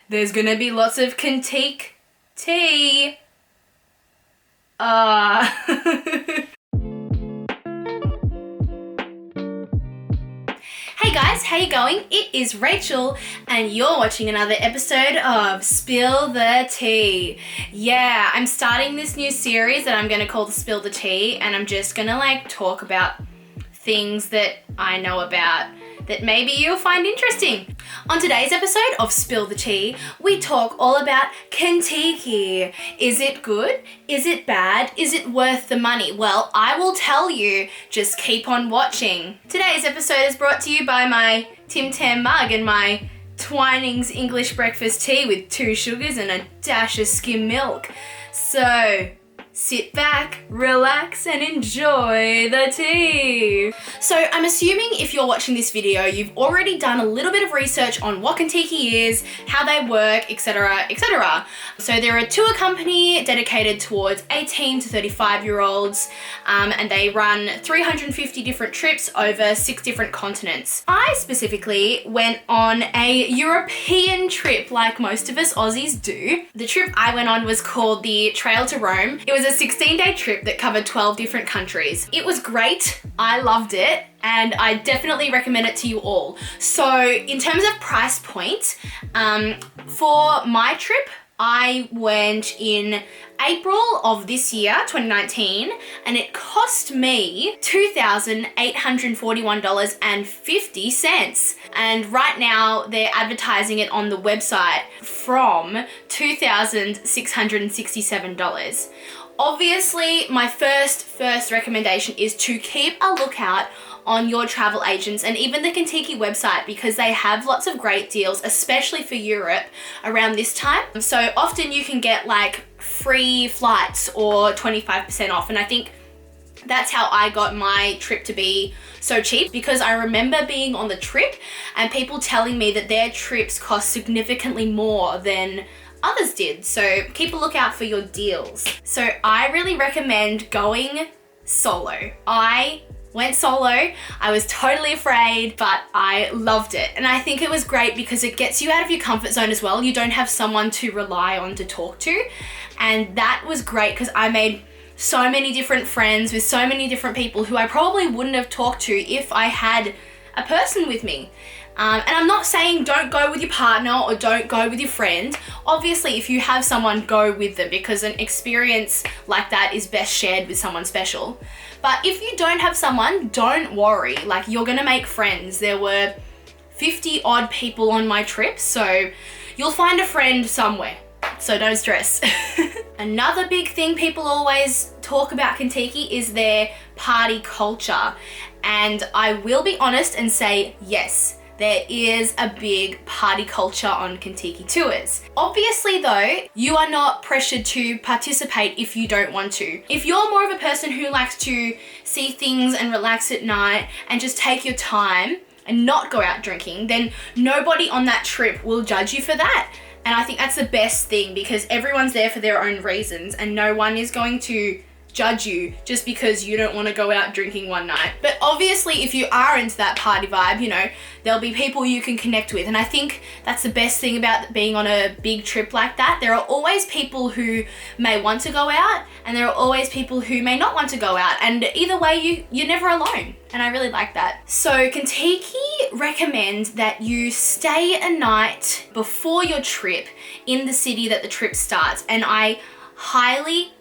There's gonna be lots of Contiki tea. Hey guys, how you going? It is Rachel and you're watching another episode of Spill the Tea. Yeah, I'm starting this new series that I'm gonna call the Spill the Tea, and I'm just gonna talk about things that I know about that maybe you'll find interesting. On today's episode of Spill the Tea, we talk all about Contiki. Is it good? Is it bad? Is it worth the money? Well, I will tell you. Just keep on watching. Today's episode is brought to you by my Tim Tam mug and my Twinings English breakfast tea with 2 sugars and a dash of skim milk. So, sit back, relax, and enjoy the tea. So I'm assuming if you're watching this video, you've already done a little bit of research on what Contiki is, how they work, etc, etc. So they're a tour company dedicated towards 18 to 35-year-olds, and they run 350 different trips over 6 different continents. I specifically went on a European trip like most of us Aussies do. The trip I went on was called the Trail to Rome. It was a 16-day trip that covered 12 different countries. It was great. I loved it, and I definitely recommend it to you all. So in terms of price point, for my trip, I went in April of this year, 2019, and it cost me $2,841.50. And right now they're advertising it on the website from $2,667. Obviously, my first recommendation is to keep a lookout on your travel agents and even the Contiki website, because they have lots of great deals, especially for Europe around this time. So often you can get free flights or 25% off, and I think that's how I got my trip to be so cheap, because I remember being on the trip and people telling me that their trips cost significantly more than others did. So keep a lookout for your deals. So I really recommend going solo. I went solo. I was totally afraid, but I loved it. And I think it was great because it gets you out of your comfort zone as well. You don't have someone to rely on to talk to. And that was great because I made so many different friends with so many different people who I probably wouldn't have talked to if I had a person with me. And I'm not saying don't go with your partner or don't go with your friend. Obviously, if you have someone, go with them, because an experience like that is best shared with someone special. But if you don't have someone, don't worry. You're gonna make friends. There were 50 odd people on my trip, so you'll find a friend somewhere. So don't stress. Another big thing people always talk about Contiki is their party culture. And I will be honest and say yes. There is a big party culture on Contiki tours. Obviously though, you are not pressured to participate if you don't want to. If you're more of a person who likes to see things and relax at night and just take your time and not go out drinking, then nobody on that trip will judge you for that. And I think that's the best thing, because everyone's there for their own reasons and no one is going to judge you just because you don't want to go out drinking one night. But obviously if you are into that party vibe, there'll be people you can connect with, and I think that's the best thing about being on a big trip like that. There are always people who may want to go out and there are always people who may not want to go out, and either way you're never alone, and I really like that. So Contiki recommends that you stay a night before your trip in the city that the trip starts, and I highly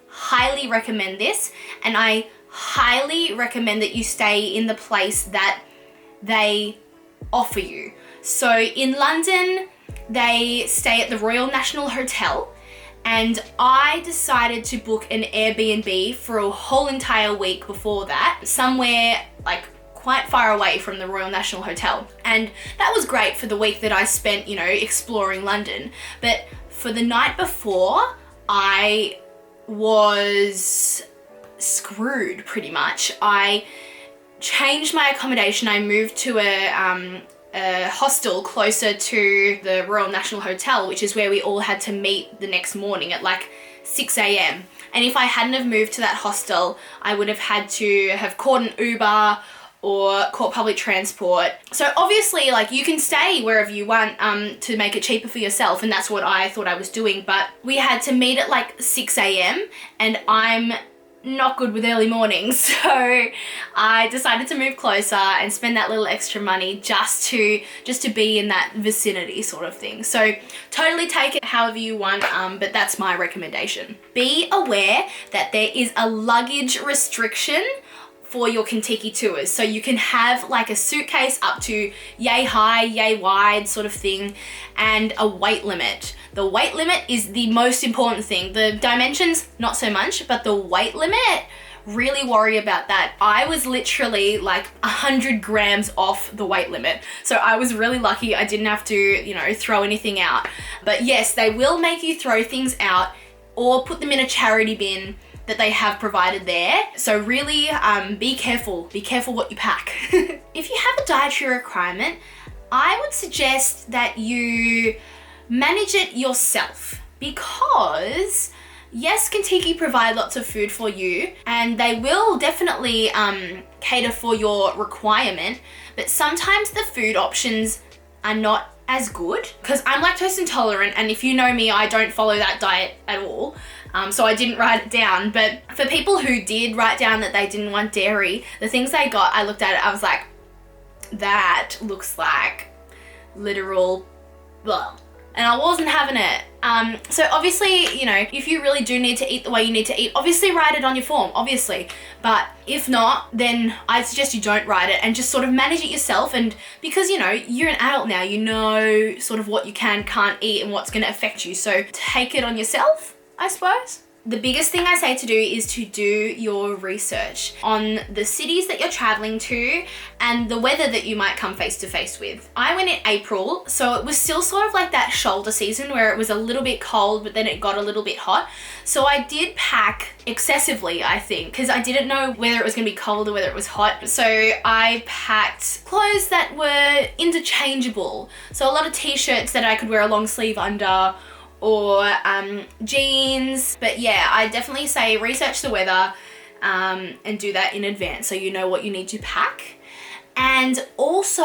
recommend this, and I highly recommend that you stay in the place that they offer you. So in London, they stay at the Royal National Hotel, and I decided to book an Airbnb for a whole entire week before that, somewhere quite far away from the Royal National Hotel. And that was great for the week that I spent, exploring London. But for the night before, I was screwed pretty much. I changed my accommodation. I moved to a hostel closer to the Royal National Hotel, which is where we all had to meet the next morning at 6 a.m. And if I hadn't have moved to that hostel, I would have had to have called an Uber or caught public transport. So obviously, like, you can stay wherever you want to make it cheaper for yourself, and that's what I thought I was doing. But we had to meet at like 6 a.m. and I'm not good with early mornings, so I decided to move closer and spend that little extra money just to be in that vicinity sort of thing. So totally take it however you want, but that's my recommendation. Be aware that there is a luggage restriction for your Contiki tours. So you can have like a suitcase up to yay high, yay wide sort of thing, and a weight limit. The weight limit is the most important thing. The dimensions, not so much, but the weight limit, really worry about that. I was literally like 100 grams off the weight limit. So I was really lucky I didn't have to, you know, throw anything out. But yes, they will make you throw things out or put them in a charity bin that they have provided there. So really be careful what you pack. If you have a dietary requirement, I would suggest that you manage it yourself, because yes, Contiki provide lots of food for you and they will definitely cater for your requirement, but sometimes the food options are not as good, because I'm lactose intolerant, and if you know me, I don't follow that diet at all. So I didn't write it down, but for people who did write down that they didn't want dairy, the things they got, I looked at it, I was like, that looks like literal blah. And I wasn't having it. So obviously, you know, if you really do need to eat the way you need to eat, obviously write it on your form, obviously. But if not, then I suggest you don't write it and just sort of manage it yourself. And because, you know, you're an adult now, you know sort of what you can, can't eat and what's gonna affect you. So take it on yourself, I suppose. The biggest thing I say to do is to do your research on the cities that you're traveling to and the weather that you might come face to face with. I went in April, so it was still sort of like that shoulder season where it was a little bit cold, but then it got a little bit hot. So I did pack excessively, I think, because I didn't know whether it was gonna be cold or whether it was hot. So I packed clothes that were interchangeable. So a lot of t-shirts that I could wear a long sleeve under, or jeans. But yeah, I definitely say research the weather and do that in advance so you know what you need to pack. And also,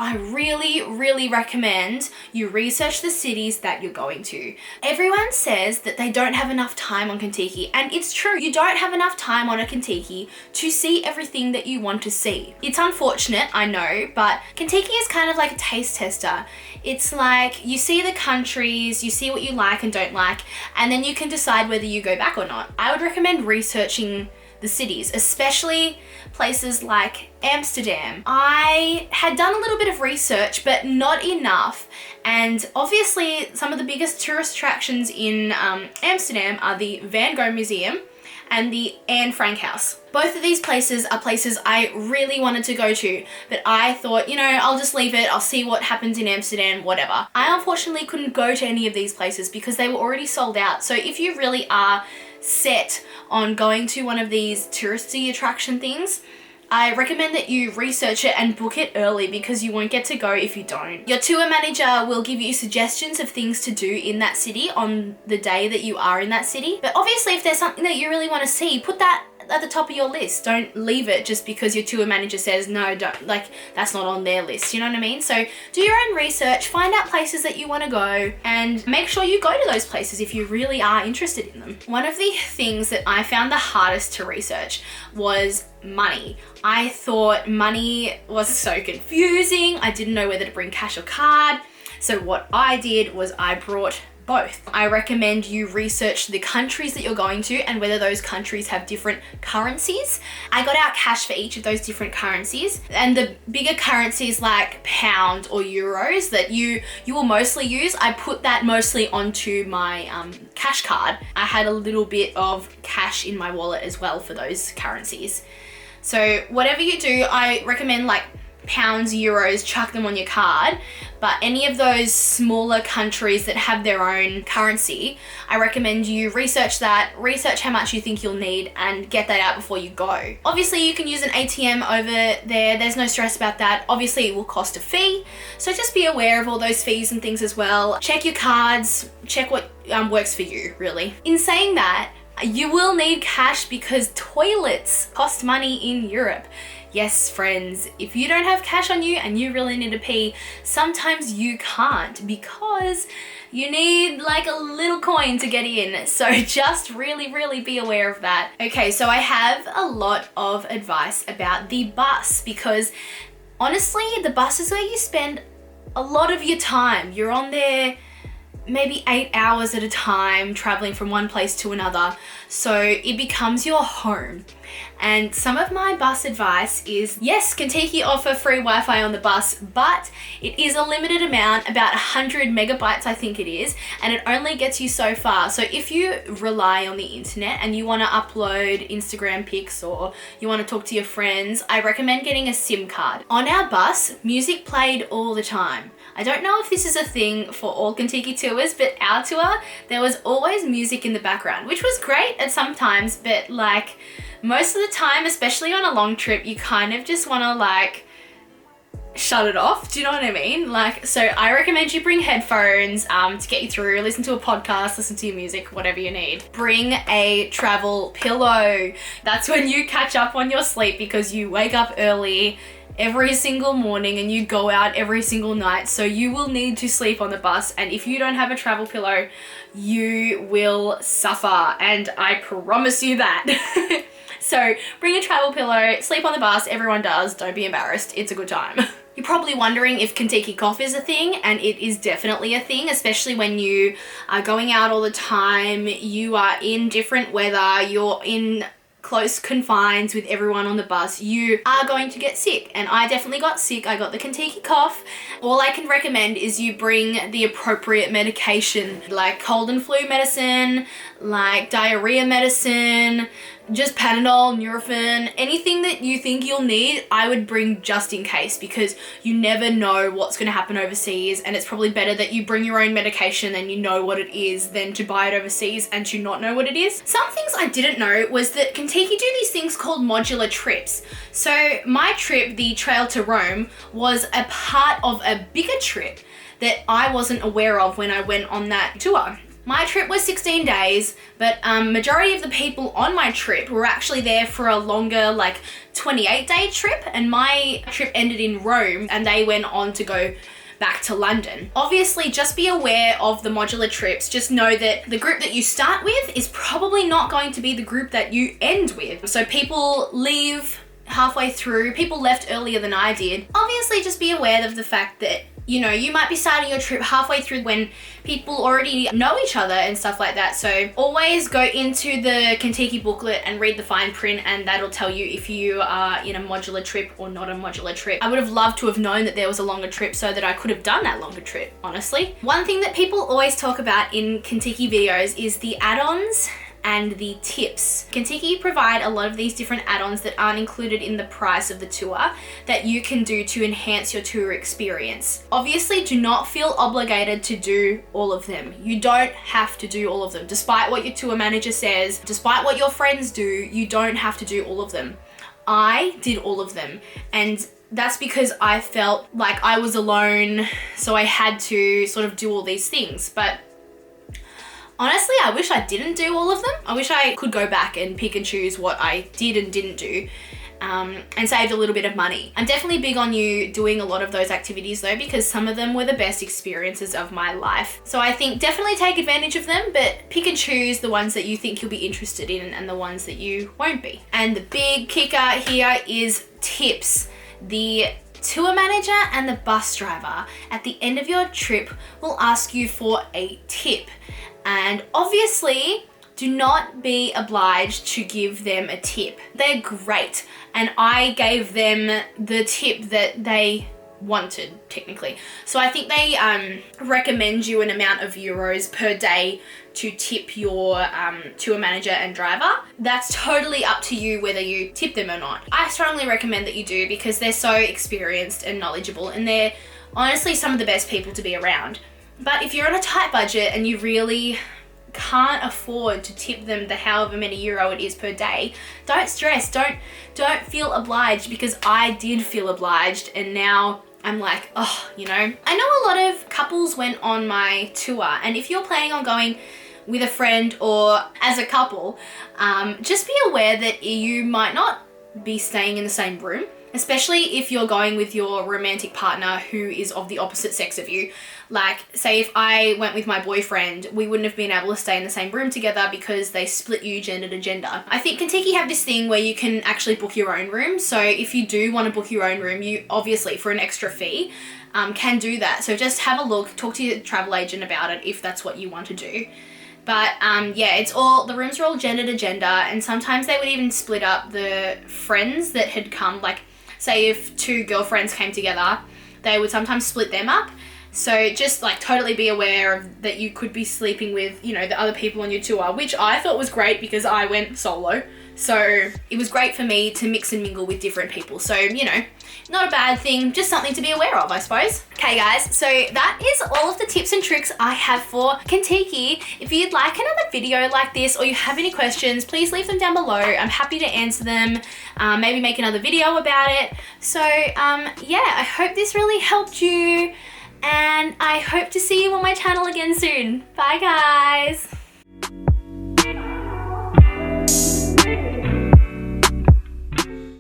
I really recommend you research the cities that you're going to. Everyone says that they don't have enough time on Contiki, and it's true. You don't have enough time on a Contiki to see everything that you want to see. It's unfortunate, I know, but Contiki is kind of like a taste tester. It's like you see the countries, you see what you like and don't like, and then you can decide whether you go back or not. I would recommend researching the cities, especially places like Amsterdam. I had done a little bit of research, but not enough. And obviously some of the biggest tourist attractions in Amsterdam are the Van Gogh Museum and the Anne Frank House. Both of these places are places I really wanted to go to, but I thought, you know, I'll just leave it, I'll see what happens in Amsterdam, whatever. I unfortunately couldn't go to any of these places because they were already sold out. So if you really are set on going to one of these touristy attraction things, I recommend that you research it and book it early, because you won't get to go if you don't. Your tour manager will give you suggestions of things to do in that city on the day that you are in that city. But obviously if there's something that you really want to see, put that at the top of your list. Don't leave it just because your tour manager says no, don't, like that's not on their list, you know what I mean? So do your own research, find out places that you want to go, and make sure you go to those places if you really are interested in them. One of the things that I found the hardest to research was money. I thought money was so confusing. I didn't know whether to bring cash or card. So what I did was I brought both. I recommend you research the countries that you're going to and whether those countries have different currencies. I got out cash for each of those different currencies, and the bigger currencies like pound or euros that you will mostly use, I put that mostly onto my cash card. I had a little bit of cash in my wallet as well for those currencies. So whatever you do, I recommend like pounds, euros, chuck them on your card. But any of those smaller countries that have their own currency, I recommend you research that, research how much you think you'll need, and get that out before you go. Obviously you can use an ATM over there, there's no stress about that. Obviously it will cost a fee, so just be aware of all those fees and things as well. Check your cards, check what works for you, really. In saying that, you will need cash because toilets cost money in Europe. Yes, friends, if you don't have cash on you and you really need to pee, sometimes you can't because you need like a little coin to get in. So just really be aware of that. Okay, so I have a lot of advice about the bus because honestly, the bus is where you spend a lot of your time. You're on there maybe 8 hours at a time traveling from one place to another. So it becomes your home. And some of my bus advice is, yes, Contiki offer free Wi-Fi on the bus, but it is a limited amount, about 100 megabytes I think it is, and it only gets you so far. So if you rely on the internet and you want to upload Instagram pics or you want to talk to your friends, I recommend getting a SIM card. On our bus, music played all the time. I don't know if this is a thing for all Contiki tours, but our tour, there was always music in the background, which was great at some times, but like most of the time, especially on a long trip, you kind of just want to like shut it off. Do you know what I mean? Like, so I recommend you bring headphones to get you through, listen to a podcast, listen to your music, whatever you need. Bring a travel pillow. That's when you catch up on your sleep because you wake up early every single morning and you go out every single night, so you will need to sleep on the bus, and if you don't have a travel pillow you will suffer, and I promise you that. So bring a travel pillow, sleep on the bus, everyone does, don't be embarrassed, it's a good time. You're probably wondering if Contiki cough is a thing, and it is definitely a thing, especially when you are going out all the time, you are in different weather, you're in close confines with everyone on the bus, you are going to get sick. And I definitely got sick. I got the Contiki cough. All I can recommend is you bring the appropriate medication, like cold and flu medicine, like diarrhea medicine, just Panadol, Nurofen, anything that you think you'll need, I would bring just in case, because you never know what's going to happen overseas, and it's probably better that you bring your own medication and you know what it is than to buy it overseas and to not know what it is. Some things I didn't know was that Contiki do these things called modular trips. So my trip, the Trail to Rome, was a part of a bigger trip that I wasn't aware of when I went on that tour. My trip was 16 days, but majority of the people on my trip were actually there for a longer, like 28-day trip, and my trip ended in Rome and they went on to go back to London. Obviously, just be aware of the modular trips. Just know that the group that you start with is probably not going to be the group that you end with. So people leave halfway through, people left earlier than I did. Obviously, just be aware of the fact that, you know, you might be starting your trip halfway through when people already know each other and stuff like that. So always go into the Contiki booklet and read the fine print, and that'll tell you if you are in a modular trip or not a modular trip. I would have loved to have known that there was a longer trip so that I could have done that longer trip, honestly. One thing that people always talk about in Contiki videos is the add-ons and the tips. Contiki provide a lot of these different add-ons that aren't included in the price of the tour that you can do to enhance your tour experience. Obviously, do not feel obligated to do all of them. You don't have to do all of them. Despite what your tour manager says, despite what your friends do, you don't have to do all of them. I did all of them, and that's because I felt like I was alone, so I had to sort of do all these things. But honestly, I wish I didn't do all of them. I wish I could go back and pick and choose what I did and didn't do, and saved a little bit of money. I'm definitely big on you doing a lot of those activities though, because some of them were the best experiences of my life. So I think definitely take advantage of them, but pick and choose the ones that you think you'll be interested in and the ones that you won't be. And the big kicker here is tips. The tour manager and the bus driver at the end of your trip will ask you for a tip. And obviously, do not be obliged to give them a tip. They're great, and I gave them the tip that they wanted, technically. So I think they recommend you an amount of euros per day to tip your tour manager and driver. That's totally up to you whether you tip them or not. I strongly recommend that you do, because they're so experienced and knowledgeable, and they're honestly some of the best people to be around. But if you're on a tight budget and you really can't afford to tip them the however many euro it is per day, don't stress, don't feel obliged, because I did feel obliged, and now I'm like, oh, you know. I know a lot of couples went on my tour, and if you're planning on going with a friend or as a couple, just be aware that you might not be staying in the same room. especially if you're going with your romantic partner who is of the opposite sex of you. Like, say if I went with my boyfriend, we wouldn't have been able to stay in the same room together because they split you gender to gender. I think Contiki have this thing where you can actually book your own room. So if you do want to book your own room, you obviously, for an extra fee, can do that. So just have a look, talk to your travel agent about it if that's what you want to do. But yeah, the rooms are all gender to gender, and sometimes they would even split up the friends that had come. Like, say if 2 girlfriends came together, they would sometimes split them up. So just like totally be aware of that you could be sleeping with, you know, the other people on your tour, which I thought was great because I went solo. So it was great for me to mix and mingle with different people. So, you know, not a bad thing, just something to be aware of, I suppose. Okay guys, so that is all of the tips and tricks I have for Contiki. If you'd like another video like this or you have any questions, please leave them down below. I'm happy to answer them, maybe make another video about it. So yeah, I hope this really helped you, and I hope to see you on my channel again soon. Bye guys.